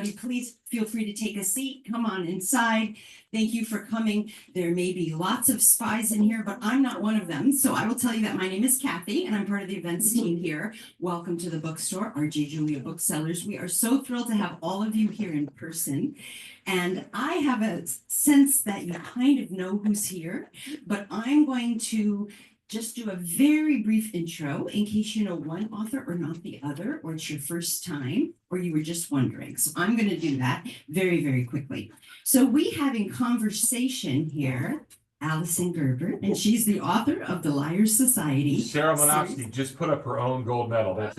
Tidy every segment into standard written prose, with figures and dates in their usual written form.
everybody. Please feel free to take a seat. Come on inside. Thank you for coming. There may be lots of spies in here, but I'm not one of them. So I will tell you that my name is Kathy, and I'm part of the events team here. Welcome to the bookstore, R.J. Julia Booksellers. We are so thrilled to have all of you here in person. And I have a sense that you kind of know who's here, but I'm going to just do a very brief intro in case you know one author or not the other, or it's your first time, or you were just wondering. So I'm going to do that very, very quickly. So we have in conversation here Alyson Gerber, and she's the author of The Liars Society. Sarah Monofsky just put up her own gold medal. That's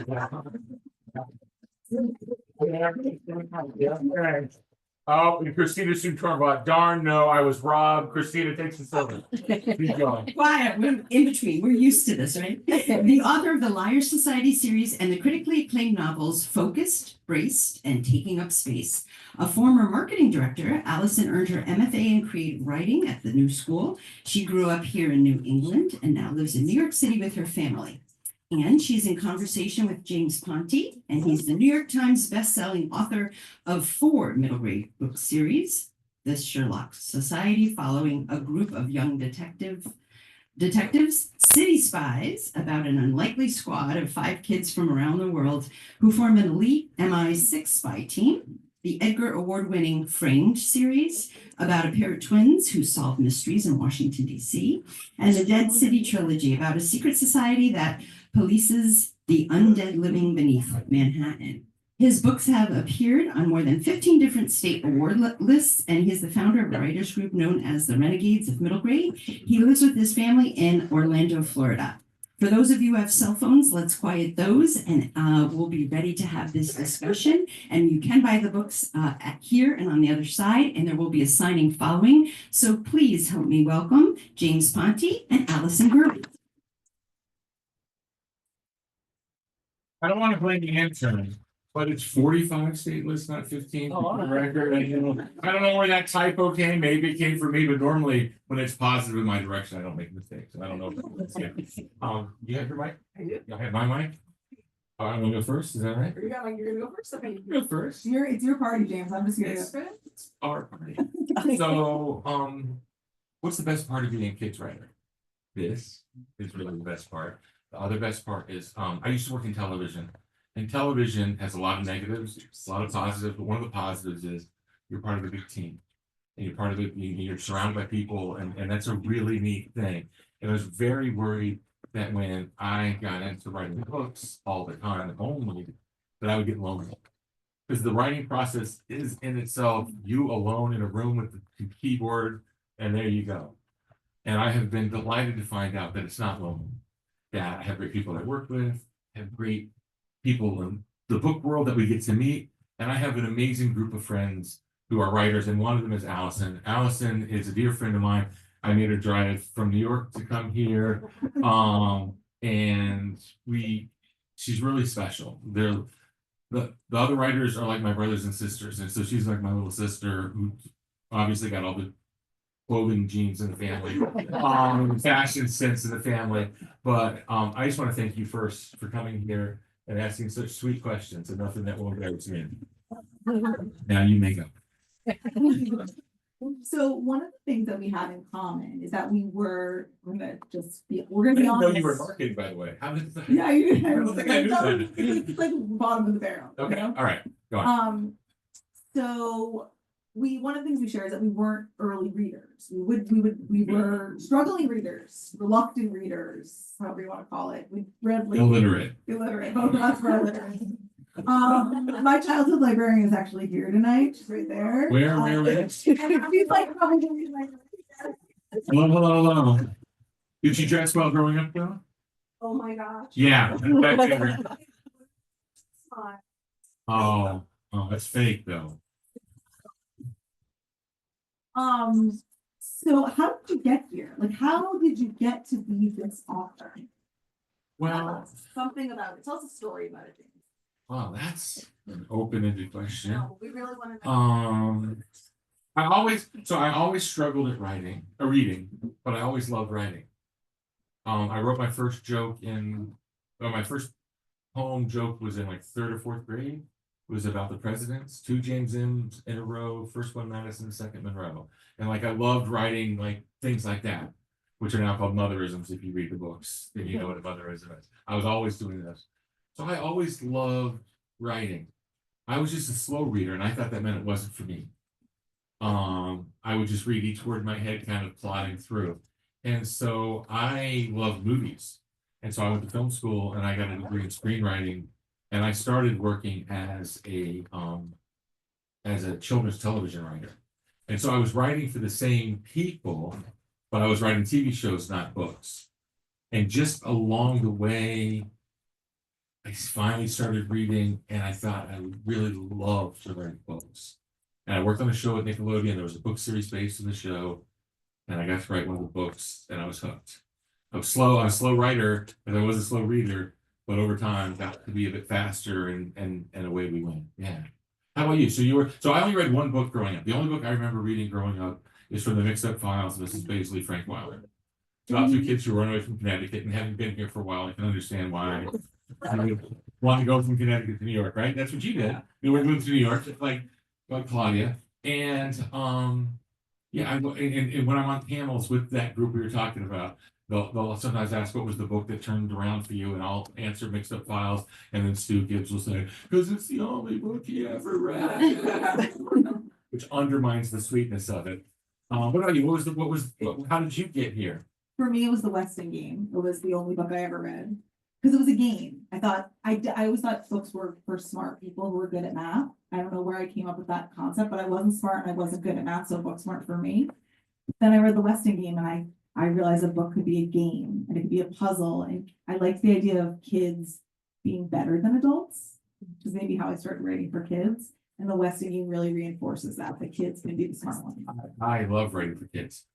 Oh, and Christina Sutorva. Darn no, I was robbed. Christina takes the silver. Keep going. Quiet, we're in between. We're used to this, right? The author of the Liars Society series and the critically acclaimed novels Focused, Braced, and Taking Up Space. A former marketing director, Alyson earned her MFA in creative writing at the New School. She grew up here in New England and now lives in New York City with her family. And she's in conversation with James Ponti, and he's the New York Times bestselling author of 4 middle grade book series, The Sherlock Society, following a group of young detectives, City Spies, about an unlikely squad of 5 kids from around the world who form an elite MI6 spy team, the Edgar Award winning Framed series, about a pair of twins who solve mysteries in Washington, D.C., and the Dead City trilogy, about a secret society that polices the undead living beneath Manhattan. His books have appeared on more than 15 different state award lists, and he is the founder of a writers group known as the Renegades of Middle Grade. He lives with his family in Orlando, Florida. For those of you who have cell phones, let's quiet those, and we'll be ready to have this discussion. And you can buy the books here and on the other side, and there will be a signing following. So please help me welcome James Ponti and Alyson Gerber. I don't want to blame the intern, but it's 45 state lists, not 15. For the record. I don't know where that typo came. Maybe it came from me, but normally when it's positive in my direction, I don't make mistakes. I don't know if that's good. You have your mic? I do. I have my mic. I'm gonna go first. Is that right? You're gonna go first. Okay. Go first. It's your party, James. I'm just gonna It's go. our party. So, what's the best part of being a kids writer? This is really the best part. The other best part is, I used to work in television, and television has a lot of negatives, a lot of positives, but one of the positives is you're part of a big team. And you're part of it, you're surrounded by people, and that's a really neat thing. And I was very worried that when I got into writing books all the time, only, that I would get lonely. Because the writing process is in itself you alone in a room with the keyboard, and there you go. And I have been delighted to find out that it's not lonely. That I have great people I work with, have great people in the book world that we get to meet, and I have an amazing group of friends who are writers, and one of them is Alyson. Alyson is a dear friend of mine. I made her drive from New York to come here, and she's really special. The other writers are like my brothers and sisters, and so she's like my little sister who obviously got all the clothing genes in the family, fashion sense in the family. But I just want to thank you first for coming here and asking such sweet questions, and nothing that will embarrass me. Now you make up. So one of the things that we have in common is that we're gonna be I didn't know honest. you were marketing, by the way. How did that? Yeah, you I don't think I knew that. It's like bottom of the barrel. Okay, You know? all right, go on. So one of the things we share is that we weren't early readers. We were struggling readers, reluctant readers, however you want to call it. We read like Illiterate. both of us were illiterate. My childhood librarian is actually here tonight. She's right there. Where? She's like probably gonna be like. Hello. Did you dress well growing up, though? Oh my gosh. Yeah. Fine. Oh, that's fake, though. So how did you get here? Like, how did you get to be this author? Well, Something about it. Tell us a story about it, James. wow, that's an open-ended question. No, we really want to know. I always struggled at reading, but I always loved writing. I wrote my first joke my first poem joke was in like 3rd or 4th grade. was about the presidents, 2 James M's in a row, first one Madison, second Monroe. And like I loved writing like things like that, which are now called motherisms. If you read the books, then you know what a motherism is. I was always doing this. So I always loved writing. I was just a slow reader, and I thought that meant it wasn't for me. I would just read each word in my head, kind of plodding through. And so I love movies. And so I went to film school and I got a degree in screenwriting, and I started working as a children's television writer. And so I was writing for the same people, but I was writing TV shows, not books. And just along the way, I finally started reading, and I thought I would really love to write books. And I worked on a show at Nickelodeon. There was a book series based on the show, and I got to write one of the books, and I was hooked. I'm a slow writer, and I was a slow reader, but over time got to be a bit faster, and away we went. Yeah. How about you? So I only read one book growing up. The only book I remember reading growing up is from the Mixed Up Files. This is basically Frank Wilder. It's about 2 kids who run away from Connecticut, and having been here for a while, I can understand why I would want to go from Connecticut to New York, right? That's what you did. You were moving to New York, like Claudia. And yeah, and when I'm on panels with that group we were talking about, they'll sometimes ask what was the book that turned around for you, and I'll answer Mixed Up Files, and then Stu Gibbs will say, because it's the only book he ever read, which undermines the sweetness of it. What about you? How did you get here? For me, it was the Weston game. It was the only book I ever read. Because it was a game. I always thought books were for smart people who were good at math. I don't know where I came up with that concept, but I wasn't smart and I wasn't good at math, so books weren't for me. Then I read the Weston game, and I realized a book could be a game, and it could be a puzzle. And I liked the idea of kids being better than adults, which is maybe how I started writing for kids. And the Weston game really reinforces that the kids can be the smart ones. I love writing for kids.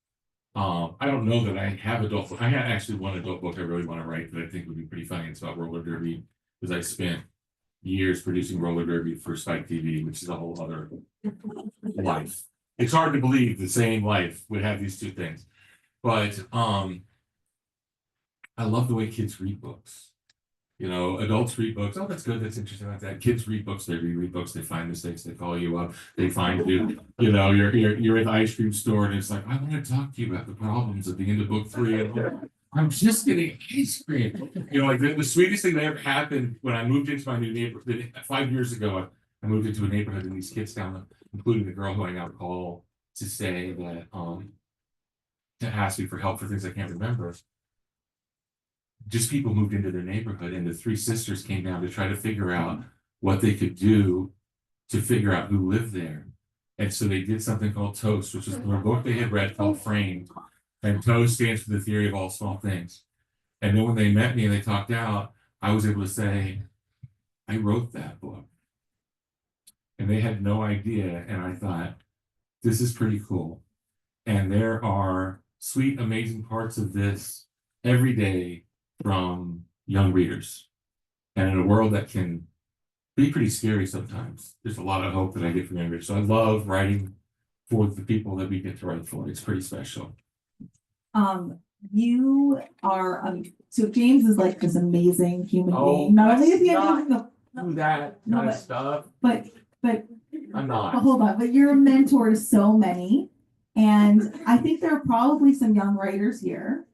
I don't know that I have adult book. I had actually one adult book I really want to write that I think would be pretty funny. It's about roller derby, because I spent years producing roller derby for Spike TV, which is a whole other life. It's hard to believe the same life would have these two things. But I love the way kids read books. You know, adults read books. Oh, that's good. That's interesting about that. Kids read books. They reread books. They find mistakes. They call you up. They find you. You know, you're at the ice cream store, and it's like, I want to talk to you about the problems at the end of book 3. And I'm just getting ice cream. You know, like the sweetest thing that ever happened when I moved into my new neighborhood 5 years ago. I moved into a neighborhood, and these kids down there, including the girl who I now call to say that to ask me for help for things I can't remember. Just people moved into their neighborhood, and the 3 sisters came down to try to figure out what they could do to figure out who lived there. And so they did something called TOAST, which is a book they had read called Framed. And TOAST stands for the theory of all small things. And then when they met me and they talked out, I was able to say, I wrote that book. And they had no idea. And I thought, this is pretty cool. And there are sweet, amazing parts of this every day from young readers. And in a world that can be pretty scary sometimes, there's a lot of hope that I get from young readers. So I love writing for the people that we get to write for. It's pretty special. You are so James is like this amazing human Oh, being. Not only is he not- no, Do that No, kind of but- stuff. but I'm But not. hold on, but you're a mentor to so many. And I think there are probably some young writers here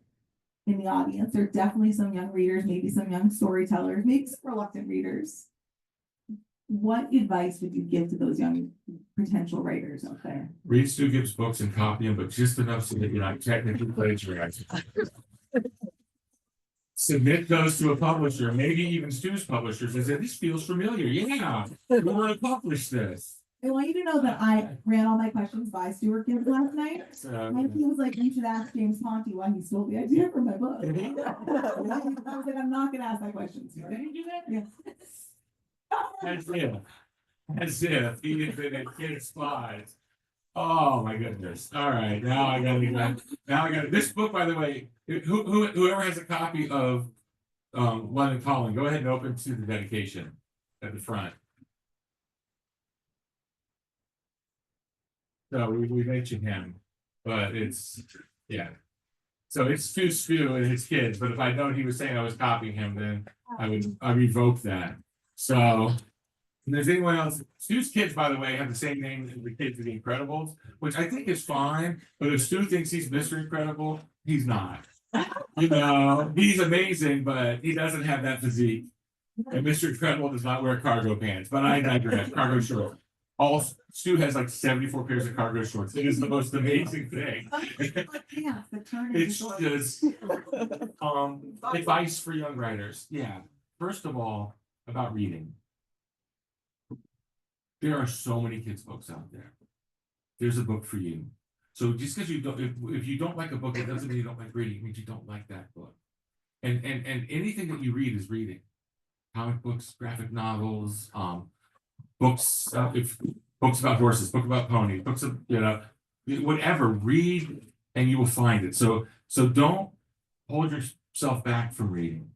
in the audience. There are definitely some young readers, maybe some young storytellers, maybe some reluctant readers. What advice would you give to those young potential writers out there? Read Stu Gibbs' books and copy them, but just enough so that you're not technically plagiarizing. Submit those to a publisher, maybe even Stu's publishers, and say, this feels familiar. Yeah, we want to publish this. I want you to know that I ran all my questions by Stuart Gibbs last night. So, And he was like, you should ask James Ponti why he stole the idea from my book. Did he? I was like, I'm not gonna ask that question. Stuart. Did he do that? Yeah. As if he had been a kid Spies. Oh my goodness. All right. Now I gotta this book, by the way, whoever has a copy of London Calling, go ahead and open to the dedication at the front. So we mentioned him, but it's yeah. So it's Stu and his kids, but if I known he was saying I was copying him, then I revoke that. So And there's anyone else, Stu's kids, by the way, have the same name as the kids of The Incredibles, which I think is fine, but if Stu thinks he's Mr. Incredible, he's not. You know, he's amazing, but he doesn't have that physique. And Mr. Incredible does not wear cargo pants, but I digress, cargo shorts. All Stu has like 74 pairs of cargo shorts. It is the most amazing thing. Yeah, the turn It's just advice for young writers. Yeah. First of all, about reading. There are so many kids' books out there. There's a book for you. So just because you don't, if you don't like a book, it doesn't mean you don't like reading. It means you don't like that book. And anything that you read is reading. Comic books, graphic novels, books, books about horses, book about ponies, books of, you know, whatever. Read, and you will find it. So don't hold yourself back from reading.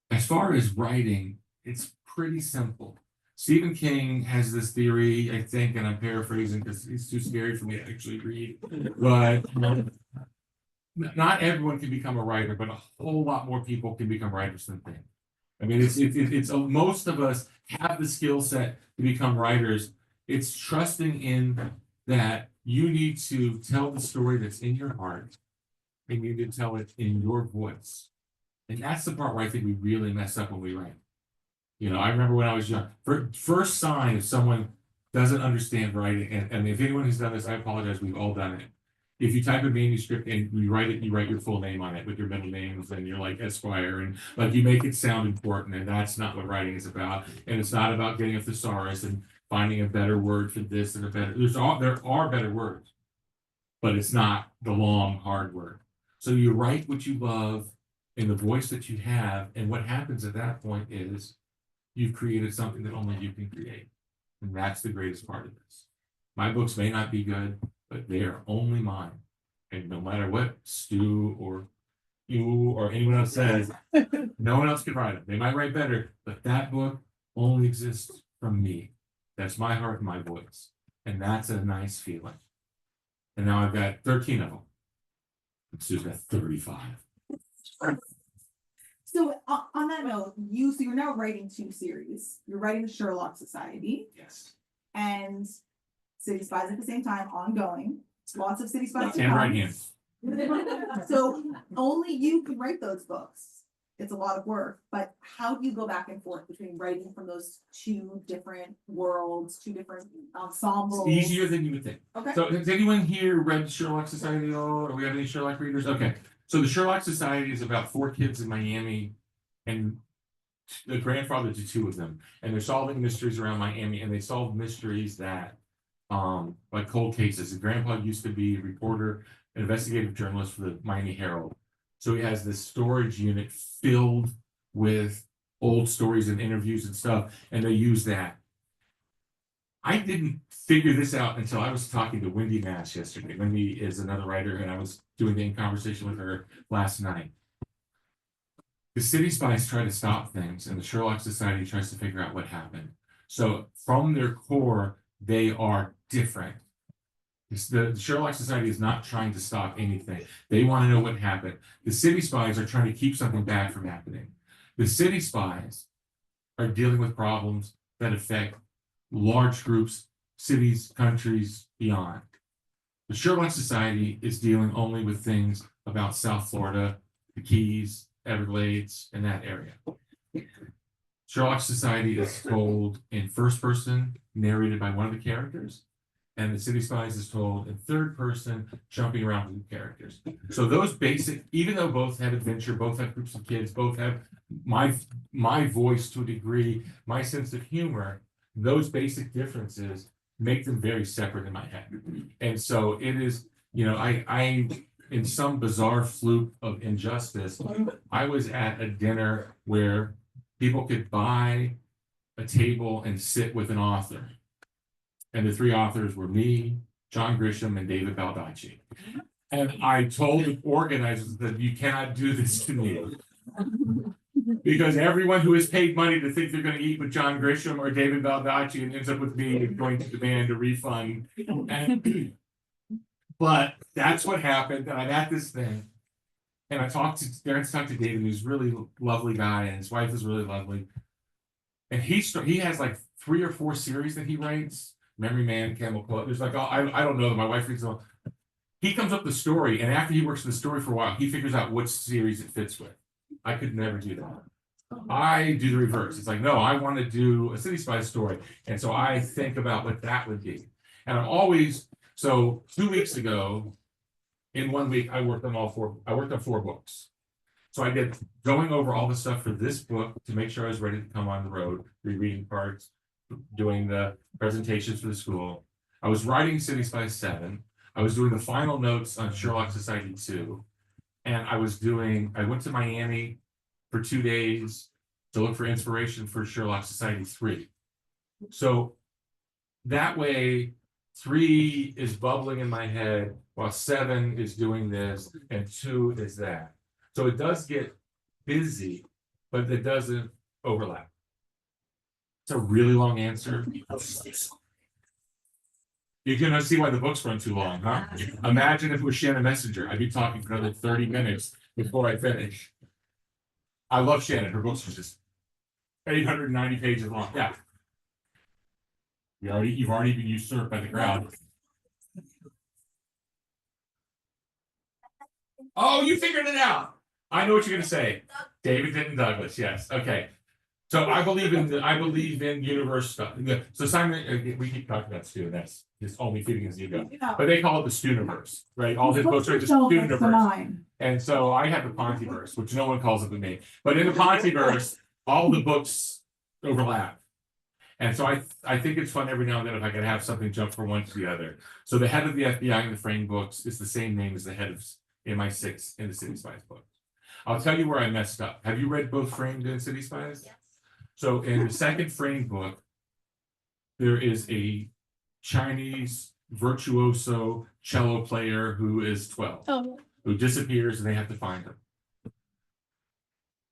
As far as writing, it's pretty simple. Stephen King has this theory, I think, and I'm paraphrasing because it's too scary for me to actually read, but not everyone can become a writer, but a whole lot more people can become writers than think. I mean, it's most of us have the skill set to become writers. It's trusting in that you need to tell the story that's in your heart, and you need to tell it in your voice. And that's the part where I think we really mess up when we write. You know, I remember when I was young, first sign if someone doesn't understand writing, and if anyone has done this, I apologize, we've all done it. If you type a manuscript and you write your full name on it with your middle names, and you're like Esquire, and like you make it sound important, and that's not what writing is about. And it's not about getting a thesaurus and finding a better word for this and a better, there are better words, but it's not the long, hard word. So you write what you love in the voice that you have, and what happens at that point is you've created something that only you can create. And that's the greatest part of this. My books may not be good, but they are only mine. And no matter what Stu or you or anyone else says, no one else can write it. They might write better, but that book only exists from me. That's my heart and my voice. And that's a nice feeling. And now I've got 13 of them. And Stu's got 35. So on that note, so you're now writing 2 series. You're writing the Sherlock Society Yes. and City Spies at the same time, ongoing. Lots of City Spies. And right hand. So only you can write those books. It's a lot of work, but how do you go back and forth between writing from those 2 different worlds, 2 different ensembles? It's easier than you would think. Okay. So has anyone here read Sherlock Society at all? Or we have any Sherlock readers? Okay. So the Sherlock Society is about 4 kids in Miami, and the grandfather to 2 of them. And they're solving mysteries around Miami, and they solve mysteries that like cold cases. The grandpa used to be a reporter, an investigative journalist for the Miami Herald. So he has this storage unit filled with old stories and interviews and stuff, and they use that. I didn't figure this out until I was talking to Wendy Nash yesterday. Wendy is another writer, and I was doing the conversation with her last night. The City Spies try to stop things, and the Sherlock Society tries to figure out what happened. So from their core, they are different. The Sherlock Society is not trying to stop anything. They want to know what happened. The City Spies are trying to keep something bad from happening. The City Spies are dealing with problems that affect large groups, cities, countries, beyond. The Sherlock Society is dealing only with things about South Florida, the Keys, Everglades, and that area. Sherlock Society is told in first person, narrated by one of the characters, and the City Spies is told in third person, jumping around with the characters. So those basic, even though both have adventure, both have groups of kids, both have my voice to a degree, my sense of humor, those basic differences make them very separate in my head. And so it is, you know, I in some bizarre fluke of injustice, I was at a dinner where people could buy a table and sit with an author. And the 3 authors were me, John Grisham, and David Baldacci. And I told the organizers that you cannot do this to me. Because everyone who has paid money to think they're going to eat with John Grisham or David Baldacci and ends up with me is going to demand a refund. But that's what happened. And I'm at this thing. And I talked to David, who's a really lovely guy, and his wife is really lovely. And he has like 3 or 4 series that he writes. Memory Man, Camel Club. There's like, I don't know them. My wife reads them. He comes up with the story, and after he works the story for a while, he figures out which series it fits with. I could never do that. I do the reverse. It's like, no, I want to do a City Spies story. And so I think about what that would be. And I'm always, so 2 weeks ago, in 1 week, I worked on 4 books. So I did going over all the stuff for this book to make sure I was ready to come on the road, rereading parts, doing the presentations for the school. I was writing City Spies 7. I was doing the final notes on Sherlock Society 2. And I went to Miami for 2 days to look for inspiration for Sherlock Society 3. So that way, 3 is bubbling in my head while 7 is doing this and 2 is that. So it does get busy, but it doesn't overlap. It's a really long answer. You're gonna see why the books run too long, huh? Imagine if it was Shannon Messenger. I'd be talking for another 30 minutes before I finish. I love Shannon. Her books are just 890 pages long. Yeah. You've already been usurped by the crowd. Oh, you figured it out. I know what you're gonna say. David Denton Douglas. Yes. Okay. So I believe in universe stuff. So Simon, we keep talking about Stu. That's just only feeding his ego. But they call it the Stuniverse, right? All his books are just Stuniverse. And so I have the Pontiverse, which no one calls it but me. But in the Pontiverse, all the books overlap. And so I think it's fun every now and then if I can have something jump from one to the other. So the head of the FBI in the Frame books is the same name as the head of MI6 in the City Spies book. I'll tell you where I messed up. Have you read both Framed and City Spies? Yes. So in the second Framed book, there is a Chinese virtuoso cello player who is 12, who disappears and they have to find him.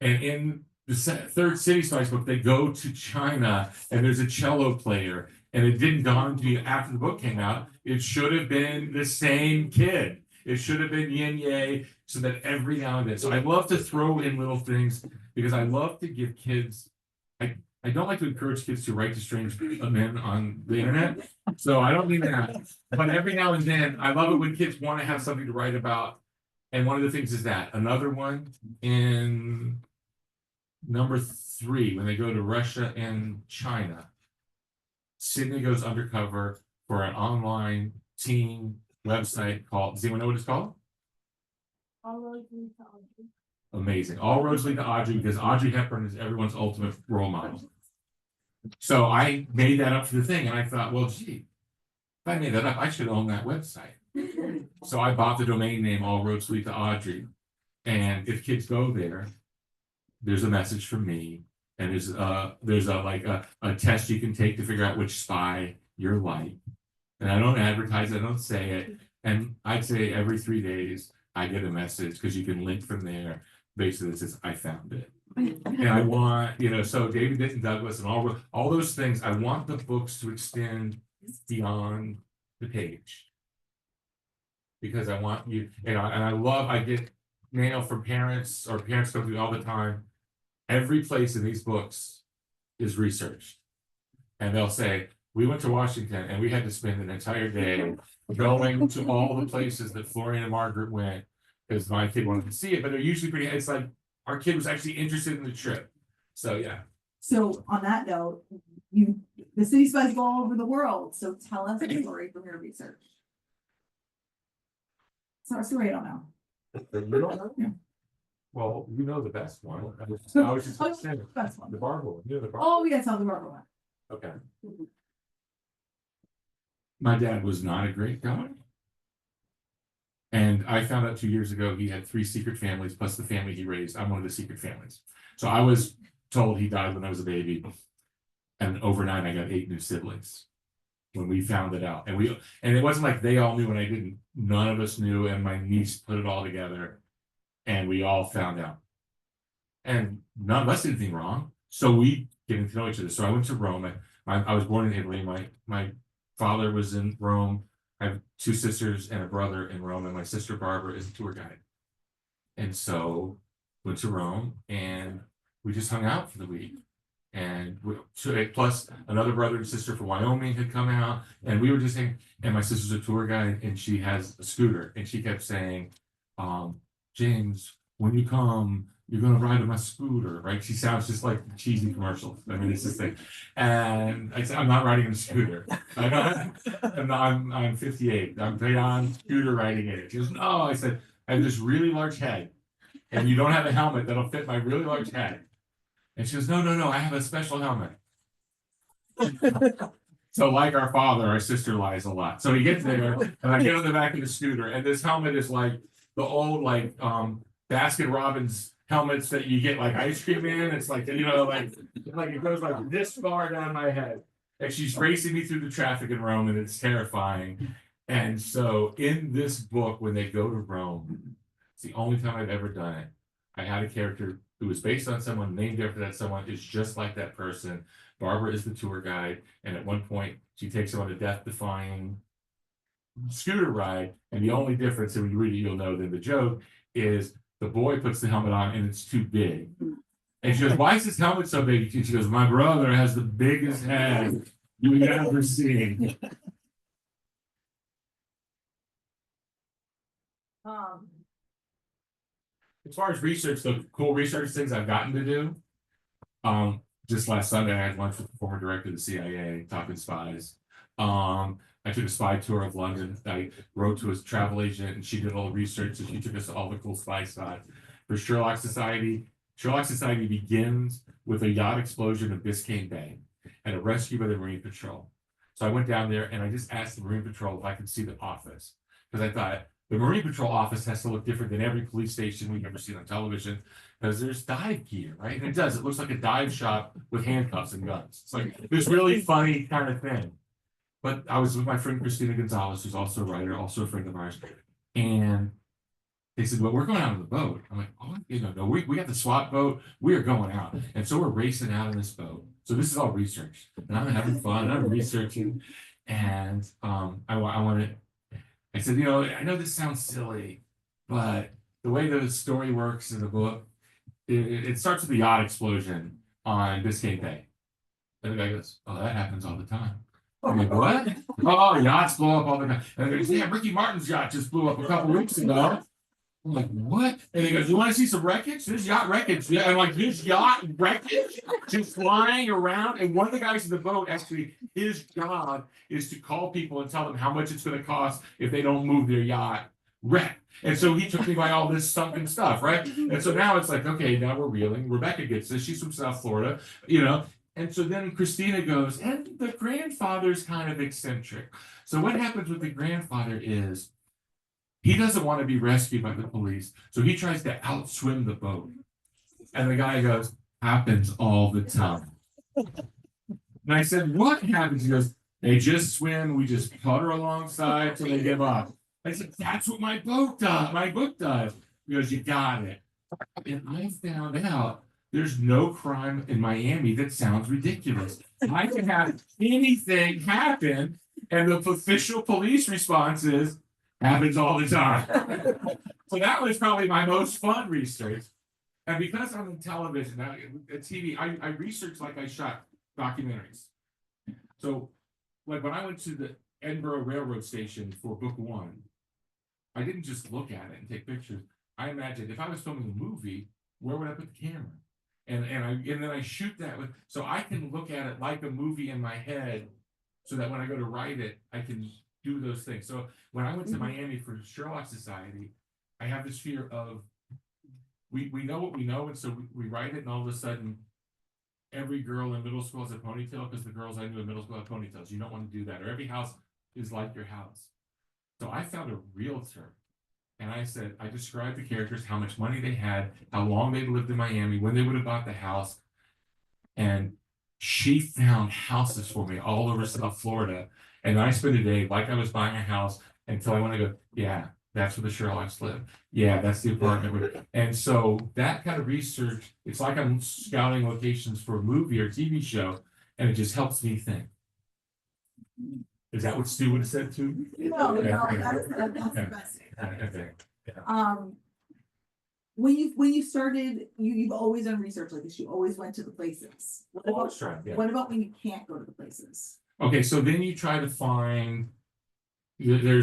And in the third City Spies book, they go to China and there's a cello player. And it didn't dawn on me after the book came out, it should have been the same kid. It should have been Yin Ye, so that every now and then. So I love to throw in little things because I love to give kids. I don't like to encourage kids to write to strange men on the internet. So I don't mean that. But every now and then, I love it when kids want to have something to write about. And one of the things is that. Another one in number 3, when they go to Russia and China, Sydney goes undercover for an online teen website called, does anyone know what it's called? All roads lead to Audrey. Amazing. All roads lead to Audrey because Audrey Hepburn is everyone's ultimate role model. So I made that up for the thing and I thought, well, gee, if I made that up, I should own that website. So I bought the domain name All Roads Lead to Audrey. And if kids go there, there's a message from me. And there's a test you can take to figure out which spy you're like. And I don't advertise it, I don't say it. And I'd say every 3 days I get a message because you can link from there. Basically, it says, I found it. And I want, so David Denton Douglas and all those things, I want the books to extend beyond the page. Because I want you, and I get mail from parents, or parents come to me all the time. Every place in these books is researched. And they'll say, we went to Washington and we had to spend an entire day going to all the places that Florian and Margaret went because my kid wanted to see it, but they're usually it's like our kid was actually interested in the trip. So yeah. So on that note, the City Spies go all over the world. So tell us a story from your research. So a story I don't know. You don't know? Yeah. Well, you know the best one. I was just Oh, saying best one. the Barbara one. You know the Barbara. Oh, yeah, tell the Barbara one. Okay. My dad was not a great guy. And I found out 2 years ago he had 3 secret families plus the family he raised. I'm one of the secret families. So I was told he died when I was a baby. And overnight I got 8 new siblings when we found it out. And it wasn't like they all knew and I didn't. None of us knew, and my niece put it all together and we all found out. And none of us did anything wrong. So we getting to know each other. So I went to Rome. I was born in Italy. My father was in Rome. I have 2 sisters and a brother in Rome, and my sister Barbara is a tour guide. And so went to Rome and we just hung out for the week. And plus another brother and sister from Wyoming had come out, and we were just saying, and my sister's a tour guide, and she has a scooter, and she kept saying, James, when you come, you're gonna ride on my scooter, right? She sounds just like the cheesy commercials. I mean, it's this thing. And I said, I'm not riding on a scooter. I'm 58. I'm beyond scooter riding it. She goes, no. I said, I have this really large head, and you don't have a helmet that'll fit my really large head. And she goes, no, I have a special helmet. So like our father, our sister lies a lot. So he gets there, and I get on the back of the scooter, and this helmet is like the old Baskin Robbins helmets that you get like ice cream in. It's like, you know, like it goes like this far down my head. And she's racing me through the traffic in Rome, and it's terrifying. And so in this book, when they go to Rome, it's the only time I've ever done it. I had a character who was based on someone named after that someone is just like that person. Barbara is the tour guide, and at one point she takes him on a death-defying scooter ride, and the only difference, and when you read it, you'll know than the joke, is the boy puts the helmet on and it's too big. And she goes, why is this helmet so big? She goes, my brother has the biggest head you've ever seen. As far as research, the cool research things I've gotten to do, just last Sunday I had lunch with the former director of the CIA talking spies. I took a spy tour of London. I wrote to his travel agent, and she did all the research, and she took us to all the cool spy spots. For Sherlock Society begins with a yacht explosion in Biscayne Bay and a rescue by the Marine Patrol. So I went down there and I just asked the Marine Patrol if I could see the office, because I thought the Marine Patrol office has to look different than every police station we've ever seen on television, because there's dive gear, right? And it does. It looks like a dive shop with handcuffs and guns. It's like this really funny kind of thing. But I was with my friend Christina Gonzalez, who's also a writer, also a friend of ours, and they said, well, we're going out on the boat. I'm like, oh, no, we got the SWAT boat. We are going out. And so we're racing out in this boat. So this is all research. And I'm having fun. I'm researching. And I said, I know this sounds silly, but the way the story works in the book, it starts with the yacht explosion on Biscayne Bay. And the guy goes, oh, that happens all the time. I'm like, what? Oh, yachts blow up all the time. And they goes, yeah, Ricky Martin's yacht just blew up a couple weeks ago. I'm like, what? And he goes, you want to see some wreckage? There's yacht wreckage. Yeah, I'm like, there's yacht wreckage just flying around. And one of the guys in the boat, actually, his job is to call people and tell them how much it's going to cost if they don't move their yacht wreck. And so he took me by all this sunken stuff, right? And so now it's like, okay, now we're reeling. Rebecca gets this. She's from South Florida, And so then Christina goes, and the grandfather's kind of eccentric. So what happens with the grandfather is he doesn't want to be rescued by the police. So he tries to outswim the boat. And the guy goes, happens all the time. And I said, what happens? He goes, they just swim. We just putter alongside till they give up. I said, that's what my book does. He goes, you got it. And I found out there's no crime in Miami that sounds ridiculous. I can have anything happen, and the official police response is, happens all the time. So that was probably my most fun research. And because I'm in television, TV, I research like I shot documentaries. So like when I went to the Edinburgh Railroad Station for book 1, I didn't just look at it and take pictures. I imagined if I was filming a movie, where would I put the camera? And then I shoot that with, so I can look at it like a movie in my head, so that when I go to write it, I can do those things. So when I went to Miami for Sherlock Society, I have this fear of, we know what we know, and so we write it, and all of a sudden, every girl in middle school has a ponytail, because the girls I knew in middle school had ponytails. You don't want to do that, or every house is like your house. So I found a realtor. And I said, I described the characters, how much money they had, how long they'd lived in Miami, when they would have bought the house. And she found houses for me all over South Florida. And I spent a day like I was buying a house until I want to go, yeah, that's where the Sherlocks live. Yeah, that's the apartment. And so that kind of research, it's like I'm scouting locations for a movie or TV show, and it just helps me think. Is that what Stu would have said too? No, that's the best. Okay. When you started, you've always done research like this, you always went to the places. What about, Always tried, yeah. what about when you can't go to the places? Okay, so then you try to find, there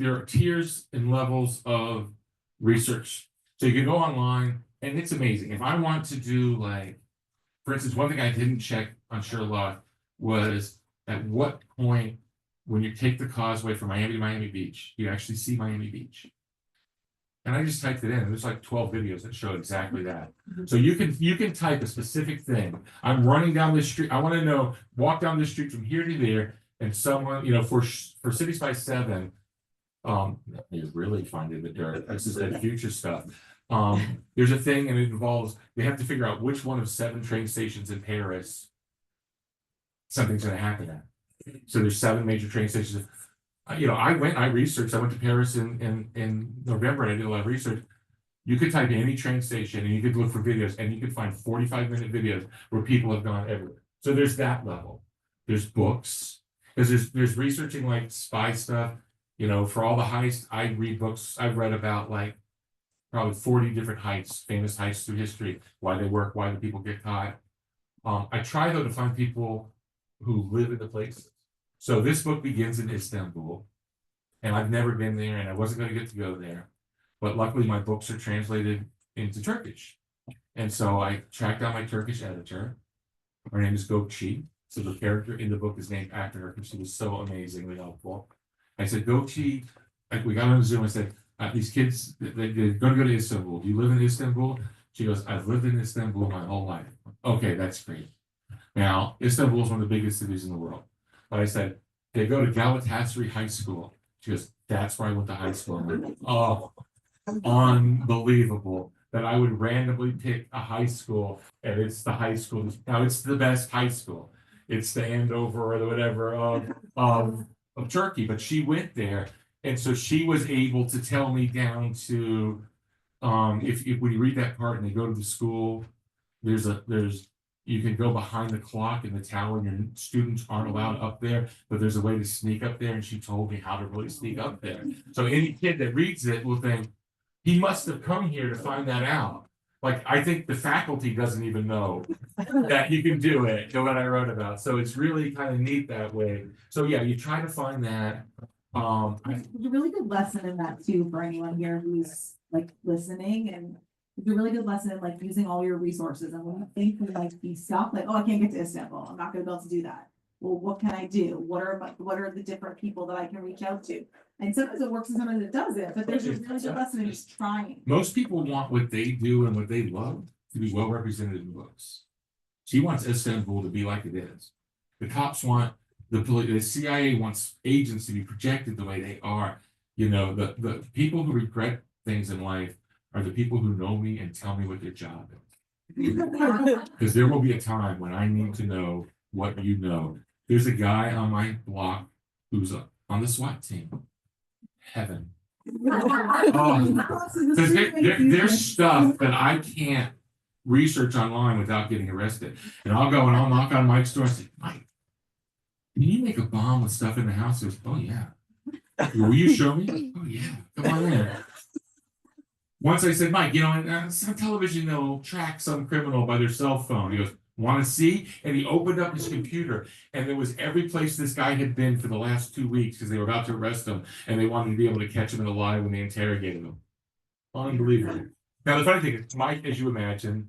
are tiers and levels of research. So you can go online and it's amazing. If I want to do like, for instance, one thing I didn't check on Sherlock was at what point when you take the causeway from Miami to Miami Beach, you actually see Miami Beach. And I just typed it in, and there's like 12 videos that show exactly that. So you can type a specific thing. I'm running down this street. I want to know, walk down this street from here to there, and someone, for City Spies 7, you're really finding the dirt. This is that future stuff. There's a thing, and it involves they have to figure out which one of 7 train stations in Paris something's going to happen at. So there's 7 major train stations. I went to Paris in November and I did a lot of research. You could type in any train station and you could look for videos and you could find 45-minute videos where people have gone everywhere. So there's that level. There's books, because there's researching like spy stuff. For all the heists, I read books. I've read about like probably 40 different heists, famous heists through history, why they work, why the people get caught. I try though to find people who live in the places. So this book begins in Istanbul, and I've never been there, and I wasn't going to get to go there. But luckily, my books are translated into Turkish. And so I tracked down my Turkish editor. Her name is Gökçe. So the character in the book is named after her because she was so amazingly helpful. I said, Gökçe, we got on Zoom. I said, these kids, they're going to go to Istanbul. Do you live in Istanbul? She goes, I've lived in Istanbul my whole life. Okay, that's great. Now, Istanbul is one of the biggest cities in the world. But I said, they go to Galatasaray High School. She goes, that's where I went to high school. I'm like, oh, unbelievable that I would randomly pick a high school and it's the high school. Now it's the best high school. It's the Andover or the whatever of Turkey, but she went there. And so she was able to tell me down to, if when you read that part and they go to the school, you can go behind the clock in the tower and your students aren't allowed up there, but there's a way to sneak up there. And she told me how to really sneak up there. So any kid that reads it will think, he must have come here to find that out. Like, I think the faculty doesn't even know that you can do it, what I wrote about. So it's really kind of neat that way. So yeah, you try to find that. There's a really good lesson in that too, for anyone here who's like listening, and it's a really good lesson in like using all your resources. And when you think you might be stuck, like, oh, I can't get to Istanbul, I'm not gonna be able to do that. Well, what can I do? What are the different people that I can reach out to? And sometimes it works and sometimes it doesn't, but there's a really good lesson in just trying. Most people want what they do and what they love to be well represented in books. She wants Istanbul to be like it is. The cops want the CIA wants agents to be projected the way they are. The people who regret things in life are the people who know me and tell me what their job is. Because there will be a time when I need to know what you know. There's a guy on my block who's on the SWAT team. Heaven. Because there's stuff that I can't research online without getting arrested. And I'll go and I'll knock on Mike's door and say, Mike, can you make a bomb with stuff in the house? He goes, oh yeah. Will you show me? Oh yeah, come on in. Once I said, Mike, some television, they'll track some criminal by their cell phone. He goes, want to see? And he opened up his computer, and there was every place this guy had been for the last 2 weeks because they were about to arrest him, and they wanted to be able to catch him in a lie when they interrogated him. Unbelievable. Now, the funny thing is, Mike, as you imagine,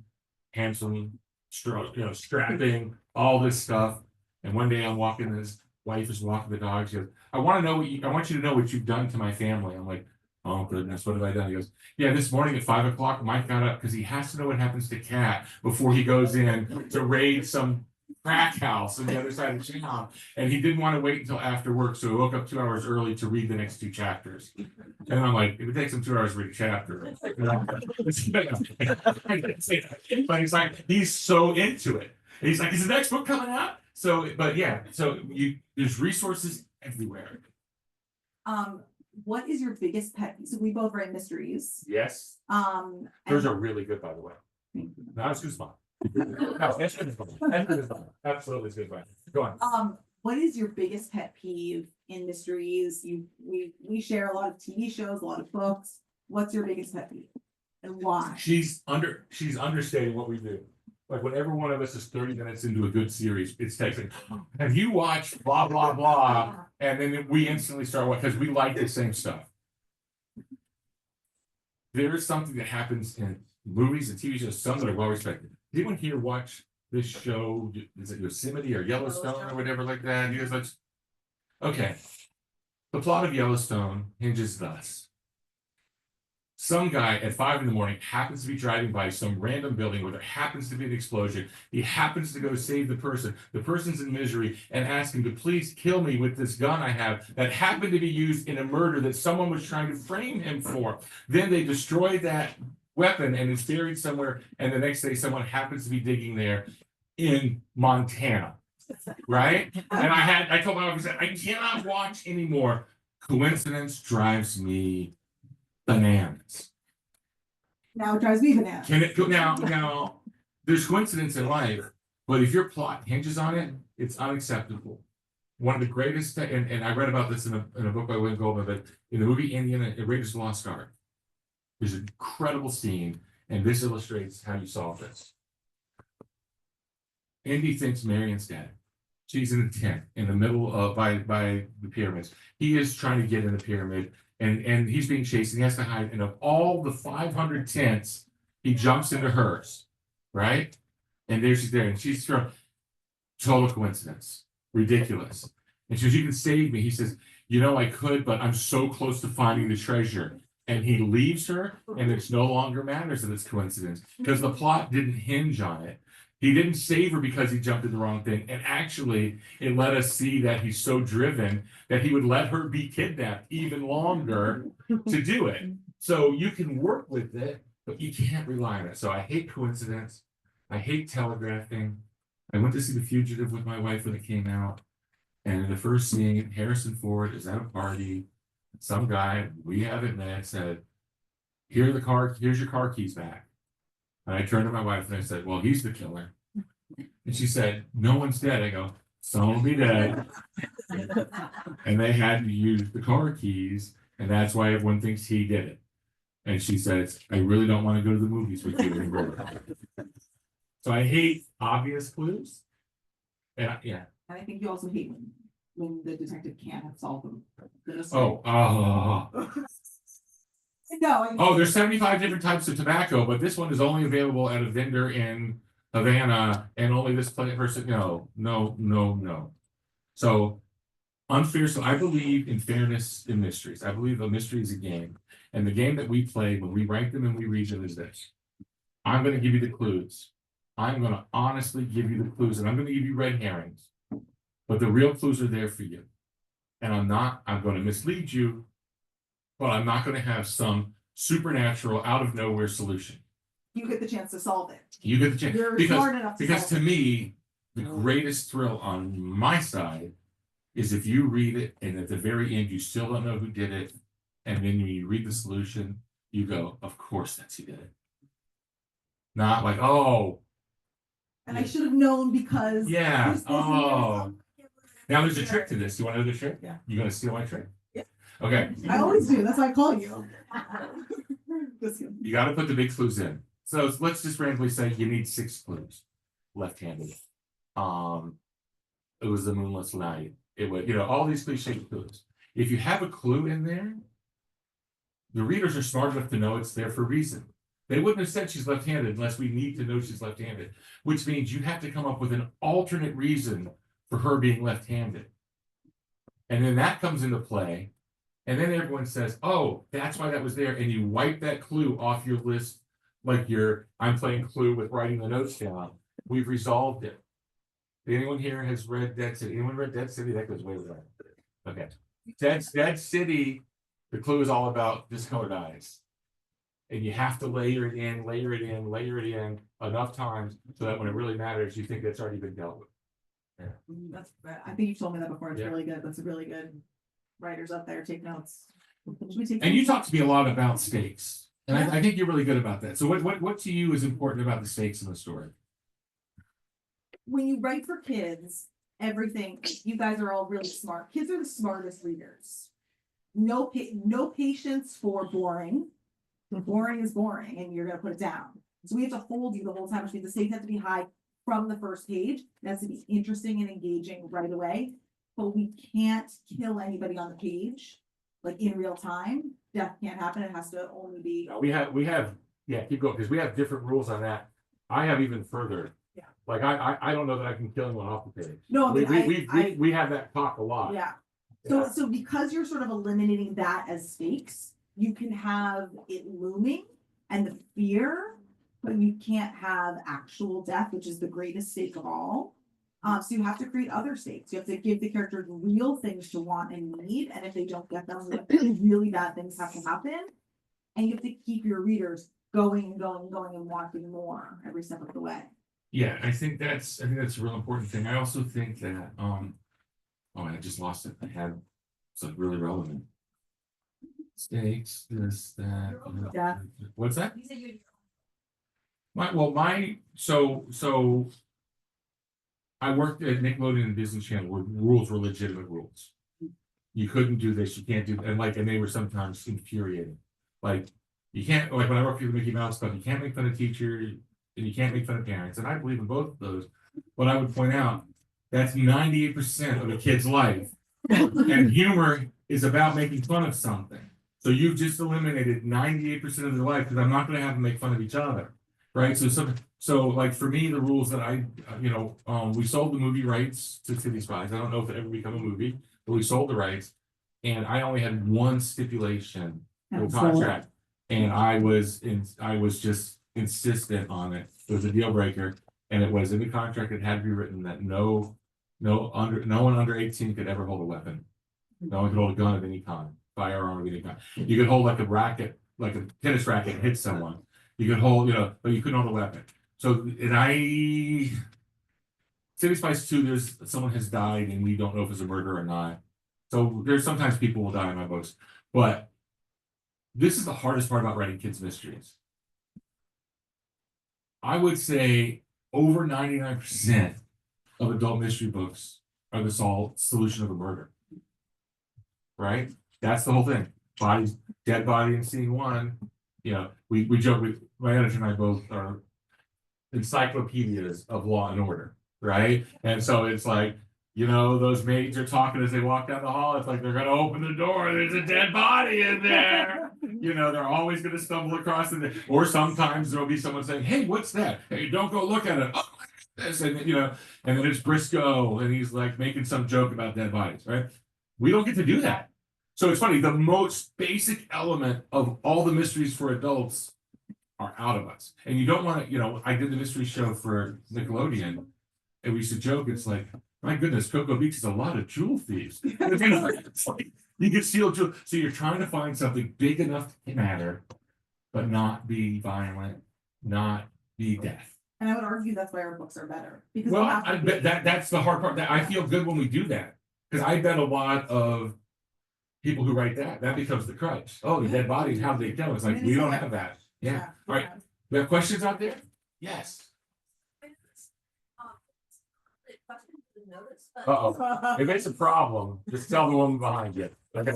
handsome, strapping, all this stuff. And one day I'm walking, and his wife is walking the dog. She goes, I want you to know what you've done to my family. I'm like, oh goodness, what have I done? He goes, yeah, this morning at 5 o'clock, Mike got up because he has to know what happens to Kat before he goes in to raid some crack house on the other side of town. And he didn't want to wait until after work, so he woke up 2 hours early to read the next 2 chapters. And I'm like, it would take him 2 hours to read a chapter. But he's like, he's so into it. And he's like, is the next book coming out? So, but yeah, so there's resources everywhere. What is your biggest pet peeve? So we both write mysteries. Yes. Those are really good, by the way. Not as good as mine. No, it's good as mine. Absolutely as good as mine. Go on. What is your biggest pet peeve in mysteries? We share a lot of TV shows, a lot of books. What's your biggest pet peeve? And why? She's understating what we do. Like whenever one of us is 30 minutes into a good series, it's texting, have you watched blah, blah, blah? And then we instantly start watching because we like the same stuff. There is something that happens in movies and TV shows, some that are well respected. Did anyone here watch this show? Is it Yosemite or Yellowstone or whatever like that? You guys like... Okay. The plot of Yellowstone hinges thus. Some guy at 5 a.m. happens to be driving by some random building where there happens to be an explosion. He happens to go save the person. The person's in misery and asks him to please kill me with this gun I have that happened to be used in a murder that someone was trying to frame him for. Then they destroy that weapon and it's buried somewhere. And the next day someone happens to be digging there in Montana. Right? And I told my wife, I cannot watch anymore. Coincidence drives me bananas. Now it drives me bananas. Can it go now? There's coincidence in life, but if your plot hinges on it, it's unacceptable. One of the greatest, and I read about this in a book by William Goldman, but in the movie Indiana Raiders of the Lost Ark, there's an incredible scene, and this illustrates how you solve this. Indy thinks Marion's dead. She's in a tent in the middle of by the pyramids. He is trying to get in the pyramid. And he's being chased and he has to hide. And of all the 500 tents, he jumps into hers, right? And there she's there. And she's thrown. Total coincidence. Ridiculous. And she goes, you can save me. He says, you know, I could, but I'm so close to finding the treasure. And he leaves her, and it no longer matters that it's coincidence. Because the plot didn't hinge on it. He didn't save her because he jumped in the wrong thing. And actually, it let us see that he's so driven that he would let her be kidnapped even longer to do it. So you can work with it, but you can't rely on it. So I hate coincidence. I hate telegraphing. I went to see The Fugitive with my wife when it came out. And in the first scene, Harrison Ford is at a party. Some guy we haven't met said, here's your car keys back. And I turned to my wife and I said, well, he's the killer. And she said, no one's dead. I go, someone will be dead. And they had to use the car keys. And that's why everyone thinks he did it. And she says, I really don't want to go to the movies with you anymore. So I hate obvious clues. And yeah. And I think you also hate when the detective can't have solved them. Oh, there's 75 different types of tobacco, but this one is only available at a vendor in Havana, and only this person. No. So unfair. So I believe in fairness in mysteries. I believe a mystery is a game, and the game that we play when we write them and we read them is this: I'm going to give you the clues. I'm going to honestly give you the clues, and I'm going to give you red herrings, but the real clues are there for you. And I'm going to mislead you. But I'm not going to have some supernatural, out of nowhere solution. You get the chance to solve it. You get the chance. You're smart enough to because solve to me, the greatest thrill on my side is if you read it and at the very end you still don't know who did it, and then when you read the solution, you go, "Of course, that's who did it." Not like, "Oh." And I should have known because. Yeah. this Oh. Now there's a trick to this. You want to know the trick? Yeah. You gonna steal my trick? Yeah. Okay. I always do. That's why I call you. You got to put the big clues in. So let's just randomly say you need 6 clues. Left-handed. It was the moonless night. It was, all these cliche clues. If you have a clue in there, the readers are smart enough to know it's there for a reason. They wouldn't have said she's left-handed unless we need to know she's left-handed, which means you have to come up with an alternate reason for her being left-handed. And then that comes into play. And then everyone says, oh, that's why that was there. And you wipe that clue off your list, like I'm playing Clue with writing the notes down. We've resolved it. Anyone here has read Dead City? Anyone read Dead City? That goes way back. Okay. Dead City, the clue is all about discolored eyes. And you have to layer it in enough times so that when it really matters, you think that's already been dealt with. Yeah. I think you've told me that before. It's Yeah. really good. That's a really good. Writers up there, take notes. And you talk to me a lot about stakes. And I think you're really good about that. So what to you is important about the stakes in the story? When you write for kids, everything, you guys are all really smart. Kids are the smartest readers. No patience for boring. Boring is boring and you're gonna put it down. So we have to hold you the whole time, which means the stakes have to be high from the first page. It has to be interesting and engaging right away. But we can't kill anybody on the page, like in real time. Death can't happen. It has to only be. We have, yeah, keep going, because we have different rules on that. I have even further. Yeah. Like, I don't know that I can kill anyone off the page. No, I mean, We have that talk a lot. yeah. Yeah. So because you're sort of eliminating that as stakes, you can have it looming and the fear, but you can't have actual death, which is the greatest stake of all. So you have to create other stakes. You have to give the characters real things to want and need, and if they don't get them, really bad things have to happen. And you have to keep your readers going and going and going and wanting more every step of the way. Yeah, I think that's a real important thing. I also think that, oh, I just lost it. I had something really relevant. Stakes, this, that. Yeah. What's that? You said you. So I worked at Nickelodeon and Disney Channel where rules were legitimate rules. You couldn't do this, you can't do, and they were sometimes infuriating. Like, you can't, like when I worked for the Mickey Mouse Club, you can't make fun of teachers and you can't make fun of parents, and I believe in both of those. But I would point out, that's 98% of a kid's life. And humor is about making fun of something. So you've just eliminated 98% of their life, because I'm not gonna have them make fun of each other. Right, so like for me, the rules that I, we sold the movie rights to Spies. I don't know if it ever become a movie, but we sold the rights. And I only had one stipulation in the contract. And I was just insistent on it. It was a deal breaker. And it was in the contract, it had to be written that no one under 18 could ever hold a weapon. No one could hold a gun of any kind, firearm of any kind. You could hold like a racket, like a tennis racket and hit someone. You could hold, but you couldn't hold a weapon. So, City Spice 2, there's someone has died and we don't know if it's a murder or not. So there's sometimes people will die in my books. But this is the hardest part about writing kids' mysteries. I would say over 99% of adult mystery books are the solution of a murder. Right? That's the whole thing. Dead body in scene one. We joke, my editor and I both are encyclopedias of Law and Order, right? And so it's like, those maids are talking as they walk down the hall. It's like they're gonna open the door. There's a dead body in there. They're always gonna stumble across it. Or sometimes there'll be someone saying, "Hey, what's that? Hey, don't go look at it." Oh, this, and then it's Briscoe, and he's like making some joke about dead bodies, right? We don't get to do that. So it's funny, the most basic element of all the mysteries for adults are out of us. And you don't want to, I did the mystery show for Nickelodeon, and we used to joke, it's like, my goodness, Cocoa Beach is a lot of jewel thieves. It's like, you can steal jewel. So you're trying to find something big enough to matter, but not be violent, not be death. And I would argue that's why our books are better. Because Well, I bet that's the hard part. That I feel good when we do that. Because I bet a lot of people who write that becomes the crutch. Oh, the dead bodies, how do they kill? It's like, we don't have that. Yeah. All right. We have questions out there? Yes. Uh-oh. If it's a problem, just tell the woman behind you. Okay.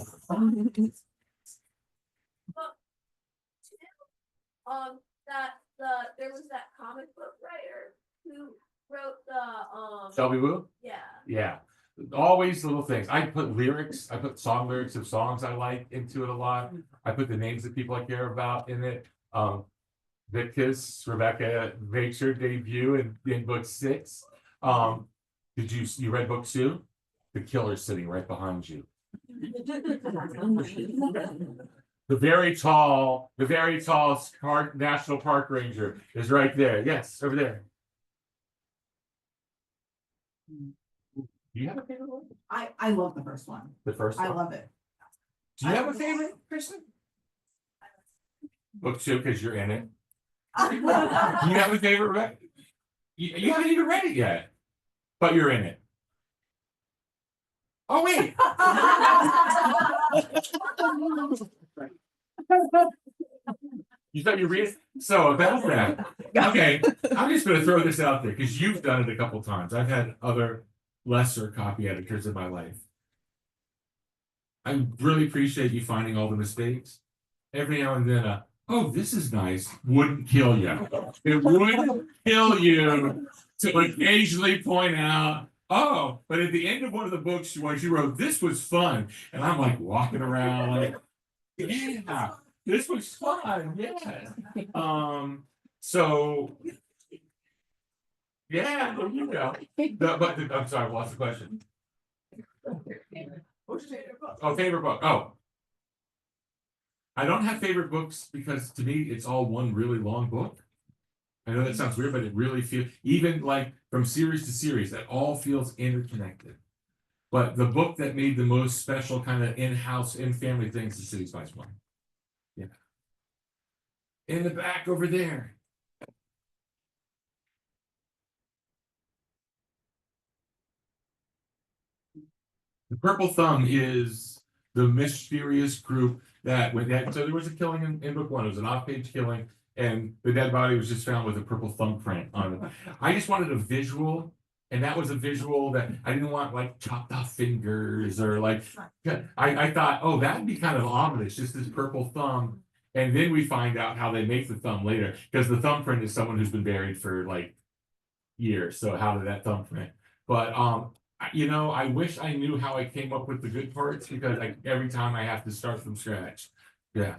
There was that comic book writer who wrote the Shelby Woo? yeah. Yeah. Always little things. I put lyrics, I put song lyrics of songs I like into it a lot. I put the names of people I care about in it. Victus, Rebecca makes her debut in book 6. Did you read book 2? The killer's sitting right behind you. The very tall National Park Ranger is right there. Yes, over there. Do you have a favorite one? I love the first one. The first I one? love it. Do you have a favorite, Kristen? Book 2, because you're in it. Do you have a favorite, Rebecca? You haven't even read it yet, but you're in it. Oh, wait. You thought you read? So about that. Okay, I'm just going to throw this out there because you've done it a couple times. I've had other lesser copy editors in my life. I really appreciate you finding all the mistakes. Every now and then oh, this is nice, wouldn't kill you. It wouldn't kill you to occasionally point out, oh, but at the end of one of the books, when she wrote, this was fun. And I'm like walking around like, yeah, this was fun. Yeah. So yeah, there you go. I'm sorry, what's the question? What's your favorite book? Oh, favorite book. Oh. I don't have favorite books because to me, it's all one really long book. I know that sounds weird, but it really feels, even like from series to series, that all feels interconnected. But the book that made the most special kind of in-house, in-family things is City Spies 1. Yeah. In the back over there. The Purple Thumb is the mysterious group that when that, so there was a killing in book 1. It was an off-page killing, and the dead body was just found with a purple thumbprint on it. I just wanted a visual, and that was a visual that I didn't want like chopped off fingers or like I thought, oh, that'd be kind of ominous, just this purple thumb. And then we find out how they make the thumb later, because the thumbprint is someone who's been buried for like years. So how did that thumbprint? But I wish I knew how I came up with the good parts, because every time I have to start from scratch. Yeah.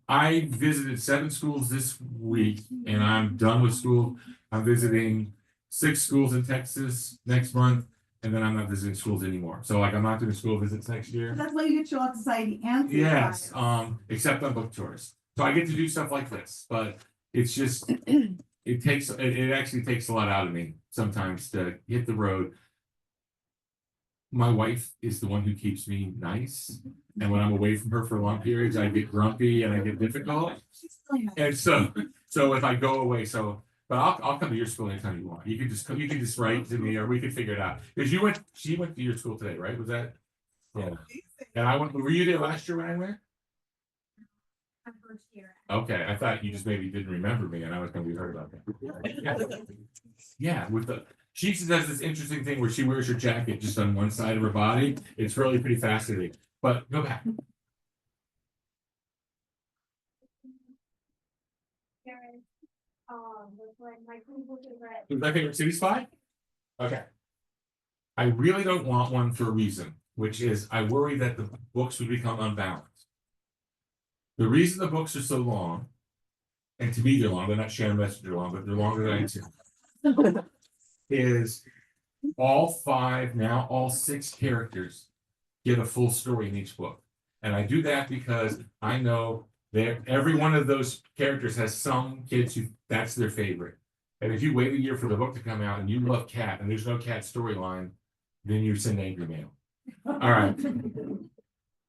I visited 7 schools this week, and I'm done with school. I'm visiting 6 schools in Texas next month, and then I'm not visiting schools anymore. So like I'm not doing school visits next year. That's why you get Chill Out Society and. Yes, except on book tours. So I get to do stuff like this, but it's just it actually takes a lot out of me sometimes to hit the road. My wife is the one who keeps me nice, and when I'm away from her for long periods, I get grumpy and I get difficult. And so if I go away, but I'll come to your school anytime you want. You can just write to me, or we can figure it out. Because she went to your school today, right? Was that? Yeah. And were you there last year when I went? My first year. Okay, I thought you just maybe didn't remember me, and I was gonna be hurt about that. Yeah, she does this interesting thing where she wears her jacket just on one side of her body. It's really pretty fascinating. But go back. Karen, was like my book is read. Who's my favorite city spy? Okay. I really don't want one for a reason, which is I worry that the books would become unbalanced. The reason the books are so long, and to me they're long, they're not Sharon Messenger long, but they're longer than I do, is all 6 characters get a full story in each book. And I do that because I know that every one of those characters has some kids who that's their favorite. And if you wait a year for the book to come out and you love Cat and there's no Cat storyline, then you send angry mail. All right.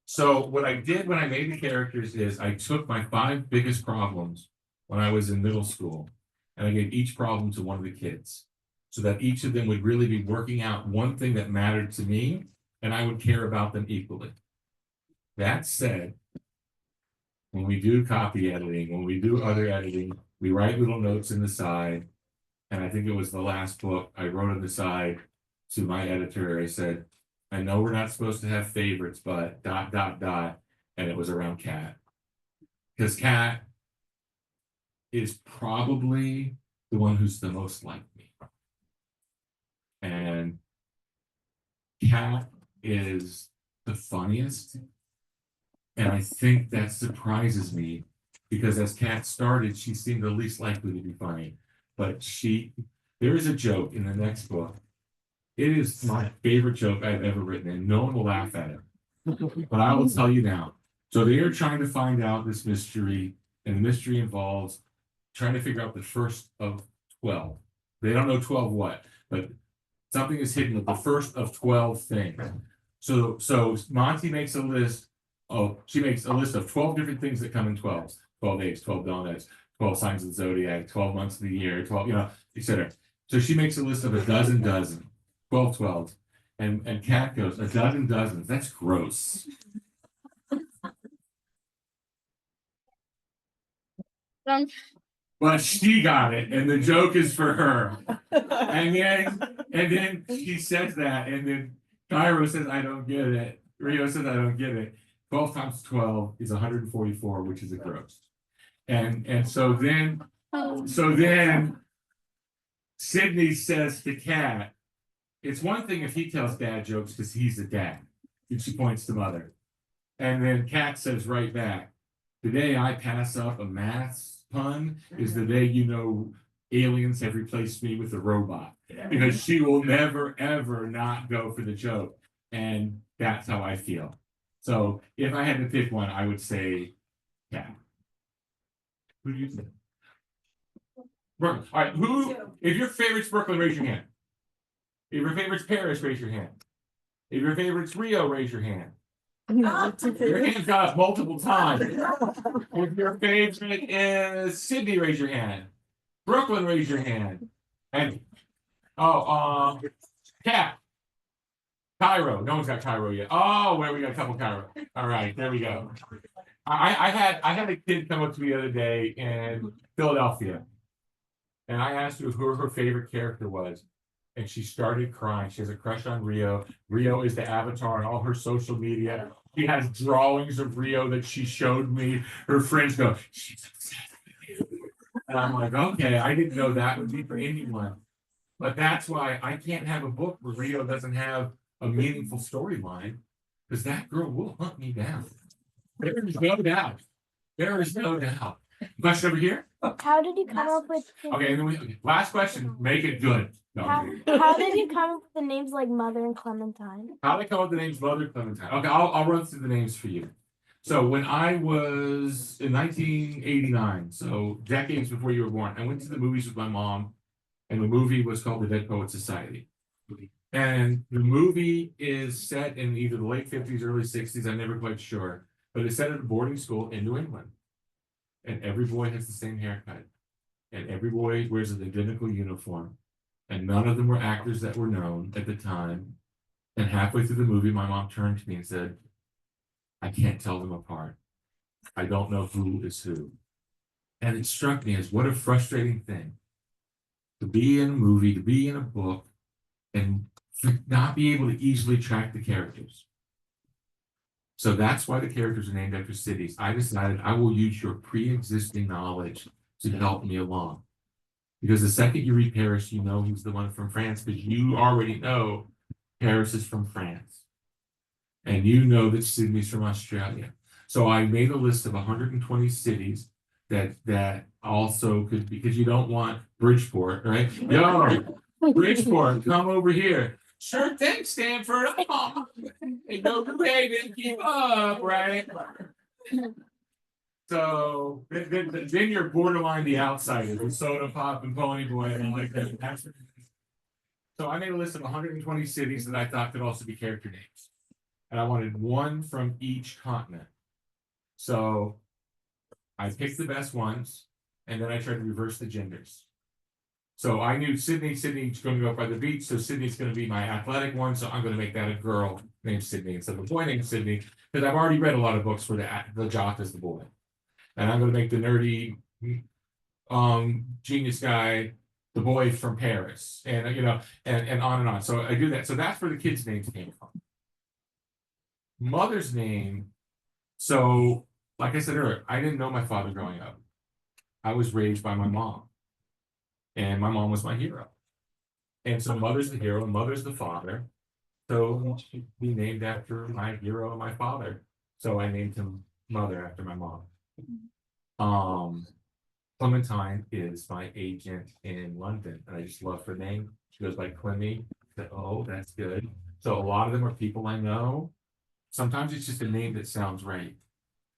So what I did when I made the characters is I took my 5 biggest problems when I was in middle school, and I gave each problem to one of the kids, so that each of them would really be working out one thing that mattered to me, and I would care about them equally. That said, when we do copy editing, when we do other editing, we write little notes in the side. And I think it was the last book I wrote on the side to my editor. I said, I know we're not supposed to have favorites, but ... And it was around Cat. Because Cat is probably the one who's the most like me. And Cat is the funniest. And I think that surprises me, because as Cat started, she seemed the least likely to be funny. But there is a joke in the next book. It is my favorite joke I've ever written, and no one will laugh at it. But I will tell you now. So they are trying to find out this mystery, and the mystery involves trying to figure out the first of 12. They don't know 12 what, but something is hidden with the first of 12 things. So Monty makes a list. She makes a list of 12 different things that come in 12s. 12 eggs, 12 donuts, 12 signs of the zodiac, 12 months of the year, 12, etc. So she makes a list of a dozen, 12. And Cat goes, a dozen dozens. That's gross. But she got it, and the joke is for her. And then she says that, and then Cairo says I don't get it. Rio says I don't get it. 12 times 12 is 144, which is a gross. And so then Sydney says to Kat, it's one thing if he tells dad jokes because he's the dad. And she points to mother. And then Kat says right back, the day I pass up a math pun is the day you know aliens have replaced me with a robot. Because she will never, ever not go for the joke. And that's how I feel. So if I had to pick one, I would say Kat. Who do you think? Brooklyn. All right, who, if your favorite's Brooklyn, raise your hand. If your favorite's Paris, raise your hand. If your favorite's Rio, raise your hand. Your hand's got up multiple times. If your favorite is Sydney, raise your hand. Brooklyn, raise your hand. And Kat. Cairo. No one's got Cairo yet. Oh, where we got a couple Cairo. All right, there we go. I had a kid come up to me the other day in Philadelphia. And I asked her who her favorite character was. And she started crying. She has a crush on Rio. Rio is the avatar on all her social media. She has drawings of Rio that she showed me. Her friends go, she's obsessed with you. And I'm like, okay, I didn't know that would be for anyone. But that's why I can't have a book where Rio doesn't have a meaningful storyline, because that girl will hunt me down. There is no doubt. There is no doubt. Question over here? How did you come up with Okay, and then last question, make it good. No, how did you come up with the names like Mother and Clementine? how did I come up with the names Mother Clementine? Okay, I'll run through the names for you. So when I was in 1989, so decades before you were born, I went to the movies with my mom, and the movie was called The Dead Poets Society. And the movie is set in either the late 50s, early 60s, I'm never quite sure, but it's set at a boarding school in New England. And every boy has the same haircut. And every boy wears an identical uniform. And none of them were actors that were known at the time. And halfway through the movie, my mom turned to me and said, I can't tell them apart. I don't know who is who. And it struck me as what a frustrating thing to be in a movie, to be in a book, and not be able to easily track the characters. So that's why the characters are named after cities. I decided I will use your pre-existing knowledge to help me along. Because the second you read Paris, you know who's the one from France, because you already know Paris is from France. And you know that Sydney's from Australia. So I made a list of 120 cities that also could, because you don't want Bridgeport, right? Yo, Bridgeport, come over here. Sure thing, Stanford. Oh, hey, no way, didn't keep up, right? So then you're borderline the outsiders with Soda Pop and Pony Boy and all like that. So I made a list of 120 cities that I thought could also be character names. And I wanted one from each continent. So I picked the best ones, and then I tried to reverse the genders. So I knew Sydney's going to go up by the beach, so Sydney's going to be my athletic one, so I'm going to make that a girl named Sydney instead of a boy named Sydney, because I've already read a lot of books where the jock is the boy. And I'm going to make the nerdy genius guy the boy from Paris, and and on and on. So I do that. So that's where the kids' names came from. Mother's name. So, like I said earlier, I didn't know my father growing up. I was raised by my mom, and my mom was my hero. And so mother's the hero, and mother's the father. So he named after my hero and my father. So I named him Mother after my mom. Clementine is my agent in London, and I just love her name. She goes by Clemmy. Oh, that's good. So a lot of them are people I know. Sometimes it's just a name that sounds right.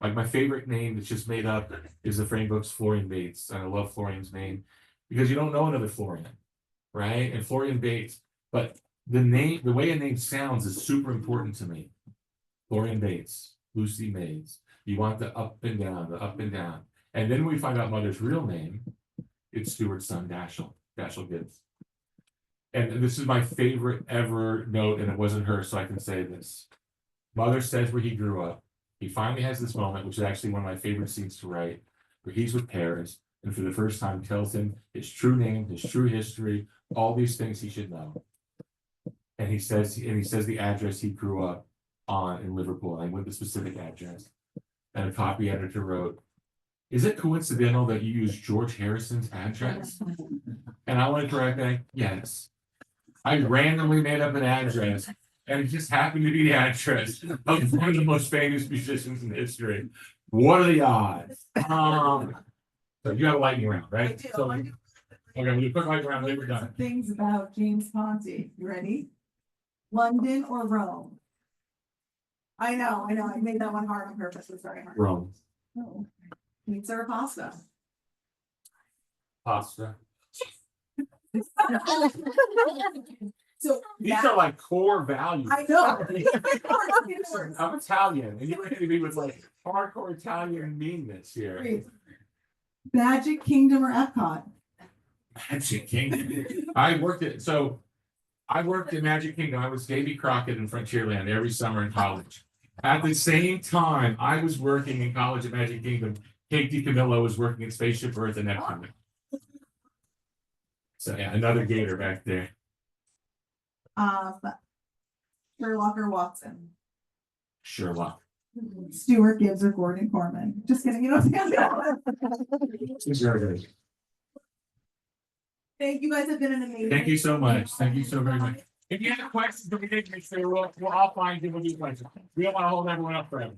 Like my favorite name that's just made up is the Frame Books Florian Bates. And I love Florian's name because you don't know another Florian, right? And Florian Bates, but the way a name sounds is super important to me. Florian Bates, Lucy Mays. You want the up and down, the up and down. And then we find out Mother's real name. It's Stuart's son, Dashiell Gibbs. And this is my favorite ever note, and it wasn't her, so I can say this. Mother says where he grew up. He finally has this moment, which is actually one of my favorite scenes to write, where he's with Paris, and for the first time tells him his true name, his true history, all these things he should know. And he says the address he grew up on in Liverpool, and with the specific address. And a copy editor wrote, "Is it coincidental that you use George Harrison's address?" And I wanted to write back, "Yes. I randomly made up an address, and it just happened to be the address of one of the most famous musicians in history. What are the odds?" So you have a lightning round, I right? do. So, okay, we'll do a quick lightning round, then we're done. Things about James Ponti. You ready? London or Rome? I know, I made that one hard on purpose, it's very hard. Rome. Oh. Pizza or pasta? Pasta. So. These that- are like core values. I know. I'm Italian, and you're hitting me with like hardcore Italian meanness here. Magic Kingdom or Epcot? Magic Kingdom. I worked in Magic Kingdom. I was Davy Crockett in Frontierland every summer in college. At the same time, I was working in college at Magic Kingdom. Kate DiCamillo was working at Spaceship Earth and Neptune. So yeah, another gator back there. Sherlock or Watson? Sherlock. Stuart Gibbs or Gordon Corman? Just kidding, you don't stand out. Thank you guys have been an amazing. Thank you so much. Thank you so very much. If you have questions, we'll all find you. We'll do questions. We don't want to hold everyone up forever.